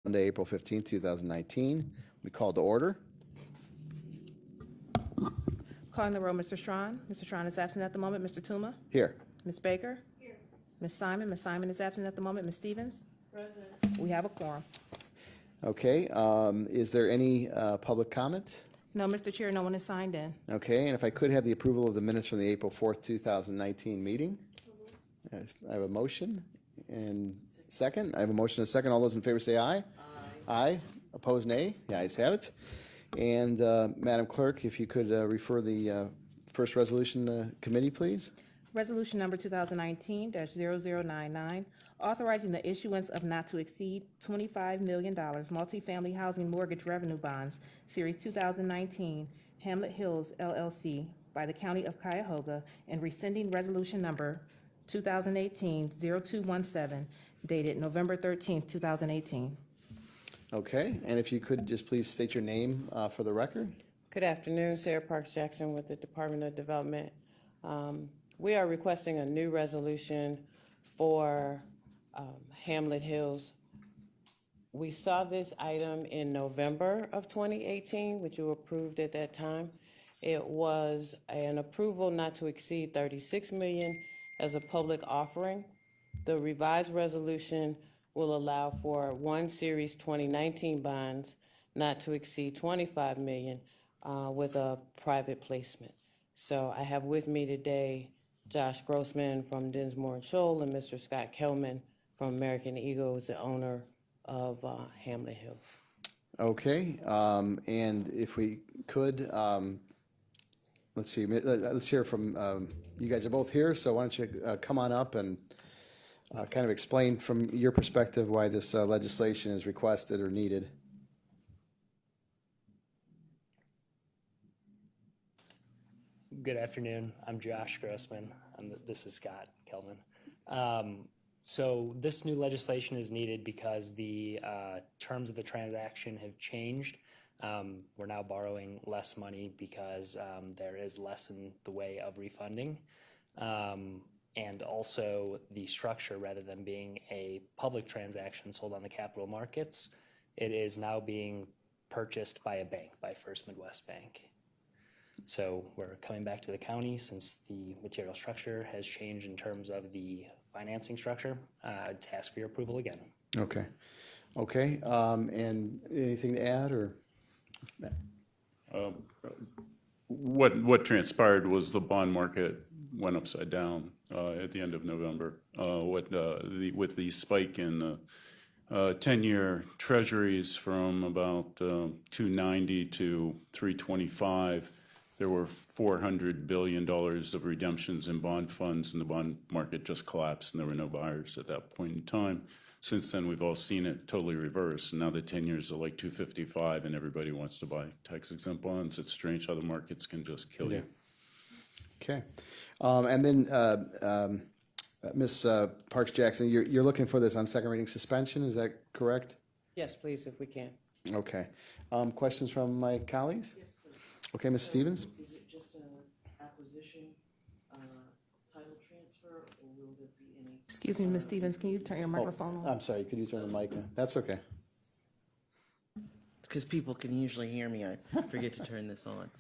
Monday, April 15th, 2019. We call to order. Calling the roll, Mr. Strawn. Mr. Strawn is absent at the moment. Mr. Tuma? Here. Ms. Baker? Here. Ms. Simon? Ms. Simon is absent at the moment. Ms. Stevens? Present. We have a quorum. Okay, is there any public comment? No, Mr. Chair, no one is signed in. Okay, and if I could have the approval of the minutes from the April 4th, 2019 meeting? I have a motion and second. I have a motion and a second. All those in favor say aye. Aye. Opposed, nay. The ayes have it. And Madam Clerk, if you could refer the first resolution to committee, please. Resolution number 2019-0099, authorizing the issuance of not to exceed $25 million multifamily housing mortgage revenue bonds, Series 2019, Hamlet Hills LLC, by the County of Cuyahoga, and rescinding resolution number 2018-0217, dated November 13th, 2018. Okay, and if you could just please state your name for the record. Good afternoon, Sarah Parks Jackson with the Department of Development. We are requesting a new resolution for Hamlet Hills. We saw this item in November of 2018, which you approved at that time. It was an approval not to exceed $36 million as a public offering. The revised resolution will allow for one Series 2019 bonds not to exceed $25 million with a private placement. So I have with me today Josh Grossman from Dinsmore and Shoal and Mr. Scott Kelman from American Eagle, who's the owner of Hamlet Hills. Okay, and if we could, let's see, let's hear from, you guys are both here, so why don't you come on up and kind of explain from your perspective why this legislation is requested or needed. Good afternoon. I'm Josh Grossman. This is Scott Kelman. So this new legislation is needed because the terms of the transaction have changed. We're now borrowing less money because there is less in the way of refunding. And also the structure, rather than being a public transaction sold on the capital markets, it is now being purchased by a bank, by First Midwest Bank. So we're coming back to the county since the material structure has changed in terms of the financing structure to ask for your approval again. Okay, okay, and anything to add or? What transpired was the bond market went upside down at the end of November. With the spike in the 10-year treasuries from about 290 to 325, there were $400 billion of redemptions in bond funds, and the bond market just collapsed, and there were no buyers at that point in time. Since then, we've all seen it totally reverse, and now the 10 years are like 255, and everybody wants to buy tax-exempt bonds. It's strange how the markets can just kill you. Okay, and then Ms. Parks Jackson, you're looking for this on second reading suspension, is that correct? Yes, please, if we can. Okay, questions from my colleagues? Yes, please. Okay, Ms. Stevens? Is it just an acquisition, title transfer, or will there be any? Excuse me, Ms. Stevens, can you turn your microphone on? I'm sorry, could you turn the mic on? That's okay. It's because people can usually hear me. I forget to turn this on.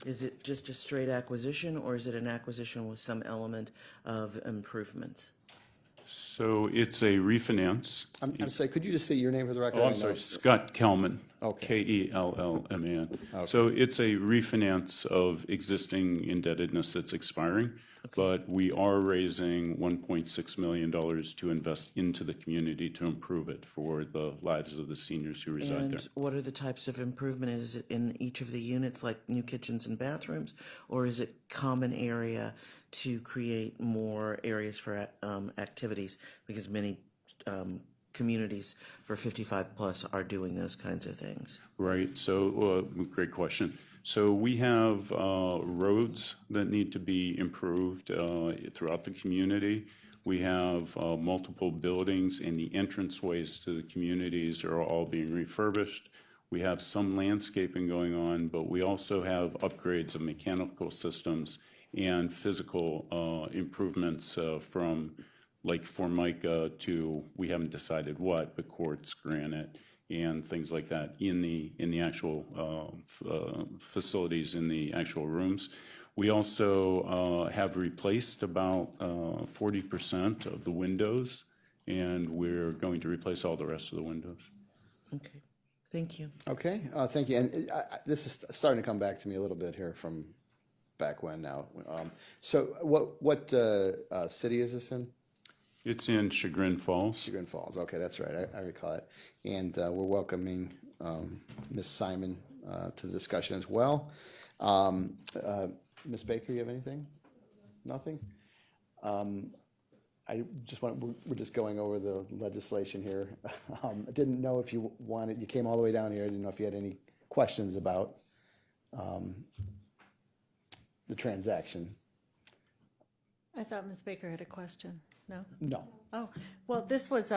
Is it just a straight acquisition, or is it an acquisition with some element of improvements? So it's a refinance. I'm sorry, could you just say your name for the record? Oh, I'm sorry, Scott Kelman, Okay. Kellman. So it's a refinance of existing indebtedness that's expiring, but we are raising $1.6 million to invest into the community to improve it for the lives of the seniors who reside there. And what are the types of improvement? Is it in each of the units, like new kitchens and bathrooms, or is it common area to create more areas for activities? Because many communities for 55 plus are doing those kinds of things. Right, so great question. So we have roads that need to be improved throughout the community. We have multiple buildings, and the entranceways to the communities are all being refurbished. We have some landscaping going on, but we also have upgrades of mechanical systems and physical improvements from like Formica to, we haven't decided what, but quartz, granite, and things like that in the actual facilities, in the actual rooms. We also have replaced about 40% of the windows, and we're going to replace all the rest of the windows. Okay, thank you. Okay, thank you. And this is starting to come back to me a little bit here from back when now. So what city is this in? It's in Chagrin Falls. Chagrin Falls. Okay, that's right. I recall it. And we're welcoming Ms. Simon to the discussion as well. Ms. Baker, you have anything? Nothing? I just want, we're just going over the legislation here. I didn't know if you wanted, you came all the way down here. I didn't know if you had any questions about the transaction. I thought Ms. Baker had a question. No? No. Oh, well, this was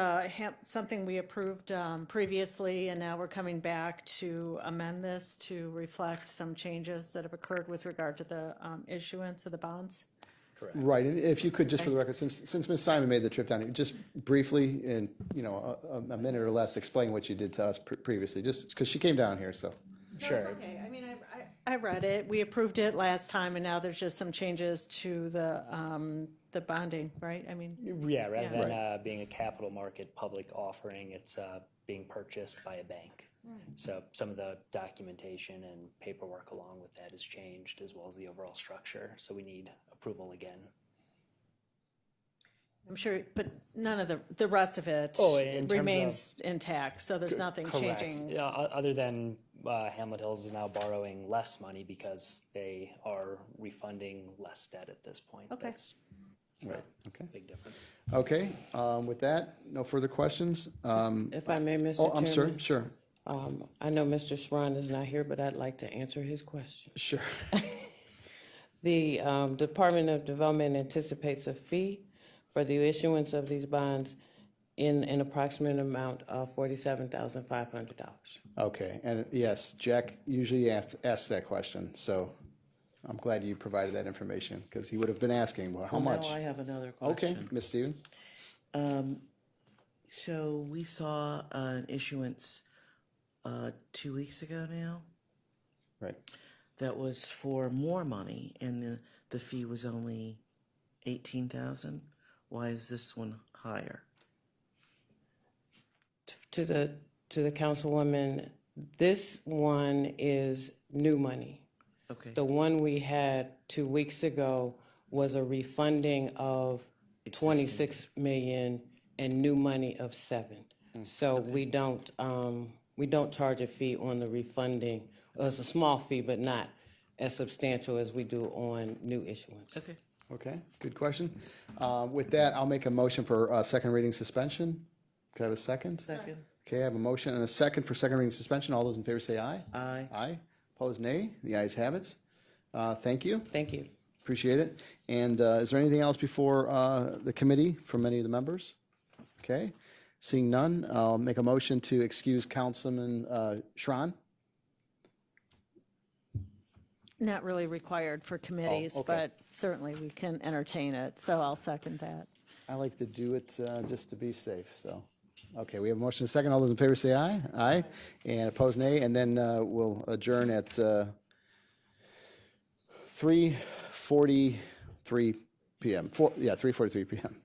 something we approved previously, and now we're coming back to amend this to reflect some changes that have occurred with regard to the issuance of the bonds. Correct. Right, and if you could, just for the record, since Ms. Simon made the trip down here, just briefly, in, a minute or less, explain what you did to us previously, just because she came down here, so. Sure. It's okay. I mean, I read it. We approved it last time, and now there's just some changes to the bonding, right? I mean, Yeah, rather Yeah. than being a capital market public offering, it's being purchased by a bank. So some of the documentation and paperwork along with that has changed, as well as the overall structure. So we need approval again. I'm sure, but none of the rest of it Oh, in terms of- remains intact, so there's nothing Correct. changing. Yeah, other than Hamlet Hills is now borrowing less money because they are refunding less debt at this point. Okay. That's Right, okay. a big difference. Okay, with that, no further questions? If I may, Mr. Oh, I'm sorry, Chairman. sure, I know Mr. Sharon is not here, but I'd like to answer his question. sure. The Department of Development anticipates a fee for the issuance of these bonds in an approximate amount of $47,500. Okay, and yes, Jack usually asks that question, so I'm glad you provided that information, because he would have been asking, well, how much? Now I have another Okay, question. Ms. Stevens? So we saw an issuance 2 weeks ago now Right. that was for more money, and the fee was only 18,000. Why is this one higher? To the councilwoman, this one is new money. Okay, The one we had 2 weeks ago was a refunding of 26 million and new money of 7. So we don't charge a fee on the refunding. It's a small fee, but not as substantial as we do on new issuance. okay. Okay, good question. With that, I'll make a motion for second reading suspension. Can I have a second? Second. Okay, I have a motion and a second for second reading suspension. All those in favor say aye. Aye. Aye. Opposed, nay. The ayes have it. Thank you. Thank you. Appreciate it. And is there anything else before the committee from any of the members? Okay, seeing none, I'll make a motion to excuse Councilman Schron. Not really required for committees, okay. but certainly we can entertain it, so I'll second that. I like to do it just to be safe, so. Okay, we have a motion and a second. All those in favor say aye. Aye. And opposed, nay. And then we'll adjourn at 3:43 p.m. 3:43 p.m.